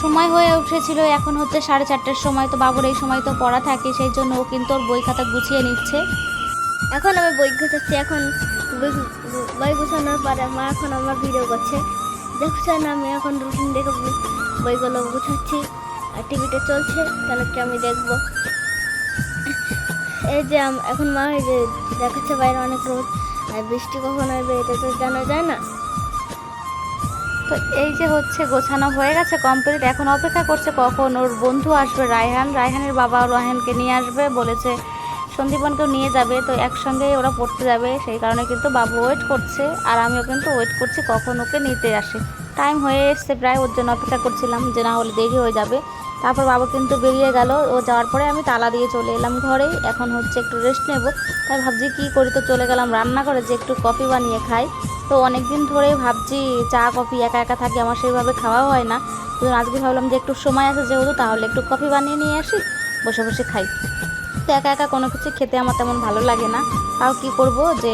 সময় হয়ে উঠেছিল, এখন হচ্ছে 4:30টার সময়। তো বাবুর এই সময় তো পড়া থাকে, সেই জন্য ও কিন্তু ওর বই খাতা গুছিয়ে নিচ্ছে। এখন আমি বই গুছাচ্ছি। এখন বই গুছানোর পরে মা এখন আমার ভিডিও করছে, দেখছেন আমি এখন রুটিন দেখে বইগুলো গুছাচ্ছি। আর টিভিতে চলছে, কেন কি আমি দেখবো। এই যে এখন মা এই যে দেখাচ্ছে বাইরে অনেক রোদ, আর বৃষ্টি কখন আসবে এটা তো জানা যায় না। তো এই যে হচ্ছে গোছানো হয়ে গেছে কমপ্লিট। এখন অপেক্ষা করছে কখন ওর বন্ধু আসবে রায়হানের বাবা রায়হানকে নিয়ে আসবে বলেছে, সন্দীপনকেও নিয়ে যাবে। তো একসঙ্গেই ওরা পড়তে যাবে, সেই কারণে কিন্তু বাবু ওয়েট করছে আর আমিও কিন্তু ওয়েট করছি কখন ওকে নিতে আসে। টাইম হয়ে এসছে প্রায়, ওর জন্য অপেক্ষা করছিলাম যে না হলে দেরি হয়ে যাবে। তারপর বাবু কিন্তু বেরিয়ে গেল। ও যাওয়ার পরে আমি তালা দিয়ে চলে এলাম ঘরে। এখন হচ্ছে একটু রেস্ট নেব, তাই ভাবছি কী করি। তো চলে গেলাম রান্না করে যে একটু কফি বানিয়ে খাই। তো অনেক দিন ধরেই ভাবছি চা কফি একা একা থাকি, আমার সেইভাবে খাওয়া হয় না। তো আজকে ভাবলাম যে একটু সময় আছে যেহেতু, তাহলে একটু কফি বানিয়ে নিয়ে আসি, বসে বসে খাই। তো একা একা কোনো কিছু খেতে আমার তেমন ভালো লাগে না। তাও কি করব, যে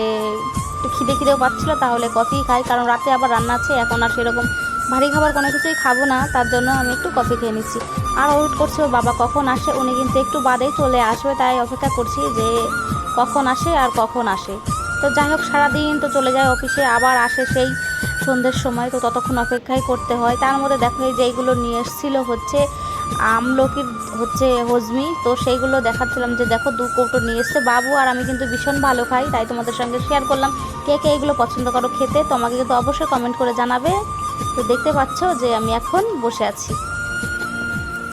একটু খিদেও পাচ্ছিলো, তাহলে কফি খাই। কারণ রাতে আবার রান্না আছে, এখন আর সেরকম ভারী খাবার কোনো কিছুই খাবো না, তার জন্য আমি একটু কফি খেয়ে নিচ্ছি। আর ওয়েট করছি ওর বাবা কখন আসে। উনি কিন্তু একটু বাদেই চলে আসবে, তাই অপেক্ষা করছি যে কখন আসে আর কখন আসে। তো যাই হোক, সারাদিন তো চলে যায় অফিসে, আবার আসে সেই সন্ধ্যের সময়। তো ততক্ষণ অপেক্ষাই করতে হয়। তার মধ্যে দেখো এই যে এইগুলো নিয়ে এসেছিলো হচ্ছে আমলকির হচ্ছে হজমি। তো সেইগুলো দেখাচ্ছিলাম যে দেখো 2 কৌটো নিয়ে এসছে বাবু। আর আমি কিন্তু ভীষণ ভালো খাই, তাই তোমাদের সঙ্গে শেয়ার করলাম। কে কে এগুলো পছন্দ করো খেতে, তো আমাকে কিন্তু অবশ্যই কমেন্ট করে জানাবে। তো দেখতে পাচ্ছ যে আমি এখন বসে আছি।